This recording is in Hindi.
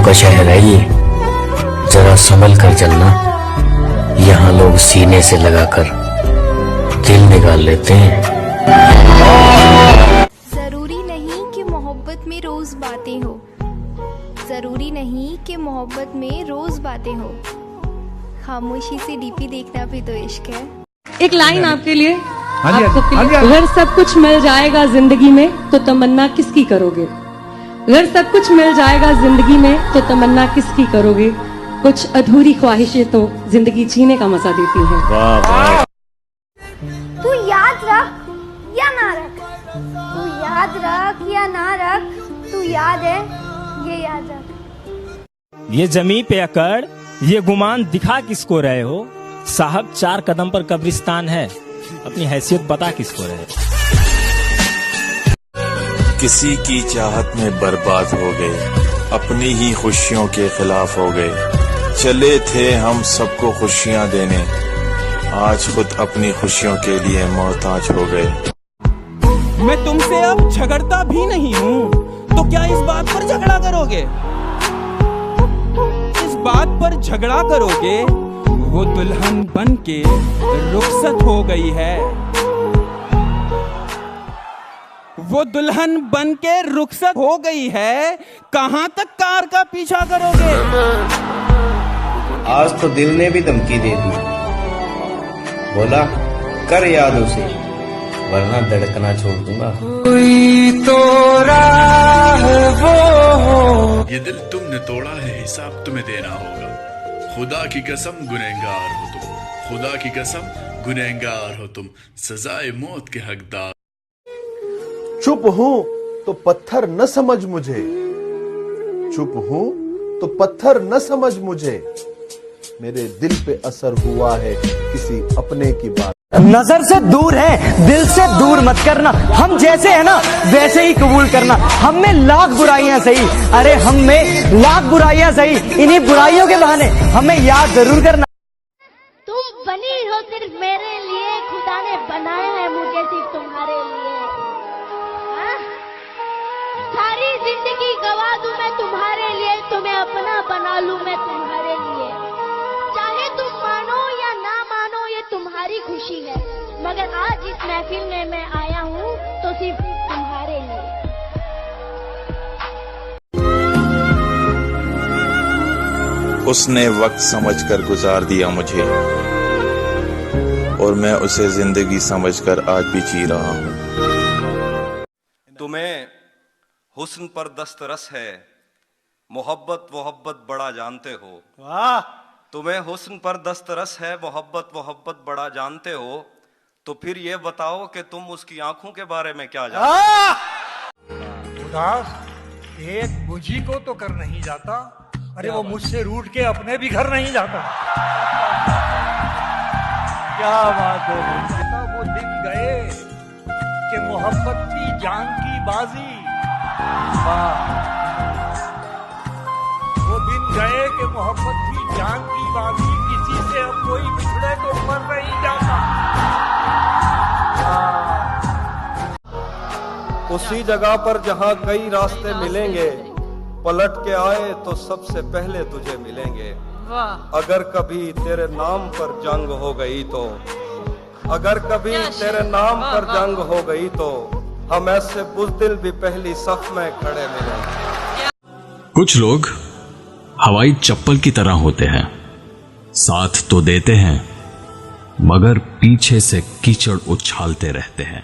का शहर है ये, जरा संभल कर चलना। यहाँ लोग सीने से लगाकर दिल निकाल लेते हैं। जरूरी नहीं कि मोहब्बत में रोज बातें हो, जरूरी नहीं कि मोहब्बत में रोज बातें हो, खामोशी से डीपी देखना भी तो इश्क है। एक लाइन आपके लिए, अगर सब कुछ मिल जाएगा जिंदगी में तो तमन्ना किसकी करोगे? अगर सब कुछ मिल जाएगा जिंदगी में तो तमन्ना किसकी करोगे? कुछ अधूरी ख्वाहिशें तो जिंदगी जीने का मजा देती हैं। वाह वाह। तू याद रख या ना रख, तू याद रख या ना रख, तू याद है ये याद रख। ये जमी पे अकड़, ये गुमान दिखा किसको रहे हो? साहब 4 कदम पर कब्रिस्तान है, अपनी हैसियत बता किसको रहे? किसी की चाहत में बर्बाद हो गए, अपनी ही खुशियों के खिलाफ हो गए। चले थे हम सबको खुशियां देने, आज खुद अपनी खुशियों के लिए मोहताज हो गए। मैं तुमसे अब झगड़ता भी नहीं हूँ, तो क्या इस बात पर झगड़ा करोगे? इस बात पर झगड़ा करोगे? वो दुल्हन बन के रुखसत हो गई है, वो दुल्हन बन के रुखसत हो गई है, कहां तक कार का पीछा करोगे? आज तो दिल ने भी धमकी दे दी, बोला कर याद उसे वरना धड़कना छोड़ दूंगा। कोई तो राह वो हो, ये दिल तुमने तोड़ा है, हिसाब तुम्हें देना होगा। खुदा की कसम गुनहगार हो तुम, खुदा की कसम गुनहगार हो तुम, सजाए मौत के हकदार। चुप हूं तो पत्थर न समझ मुझे, चुप हूं तो पत्थर न समझ मुझे, मेरे दिल पे असर हुआ है किसी अपने की बात। नजर से दूर है दिल से दूर मत करना, हम जैसे है ना वैसे ही कबूल करना। हम में लाख बुराइयां सही, अरे हम में लाख बुराइयां सही, इन्हीं बुराइयों के बहाने हमें याद जरूर करना। तुम बनी हो सिर्फ मेरे लिए, खुदा ने बनाया है मुझे सिर्फ तुम्हारे लिए। हाँ? सारी जिंदगी गवा दूं मैं तुम्हारे लिए, तुम्हें अपना बना लूं मैं तुम्हारे लिए। चाहे तुम मानो या ना मानो ये तुम्हारी खुशी है, मगर आज इस महफिल में मैं आया हूँ तो सिर्फ तुम्हारे लिए। उसने वक्त समझकर गुजार दिया मुझे, और मैं उसे जिंदगी समझकर आज भी जी रहा हूँ। तुम्हें हुस्न पर दस्तरस है, मोहब्बत मोहब्बत बड़ा जानते हो। वाह। तुम्हें हुस्न पर दस्तरस है, मोहब्बत मोहब्बत बड़ा जानते हो, तो फिर ये बताओ कि तुम उसकी आंखों के बारे में क्या जानते हो? उदास एक मुझी को तो कर नहीं जाता, अरे वो मुझसे रूठ के अपने भी घर नहीं जाता। क्या बात है। वो दिन गए कि मोहब्बत की जान की बाजी, वो दिन गए कि मोहब्बत की जान की बाजी, किसी से अब कोई बिछड़े तो मर नहीं जाता। उसी जगह पर जहाँ कई रास्ते मिलेंगे, पलट के आए तो सबसे पहले तुझे मिलेंगे। अगर कभी तेरे नाम पर जंग हो गई तो, अगर कभी तेरे नाम पर जंग हो गई तो, हम ऐसे बुज़दिल भी पहली सफ में खड़े मिलेंगे। कुछ लोग हवाई चप्पल की तरह होते हैं, साथ तो देते हैं मगर पीछे से कीचड़ उछालते रहते हैं।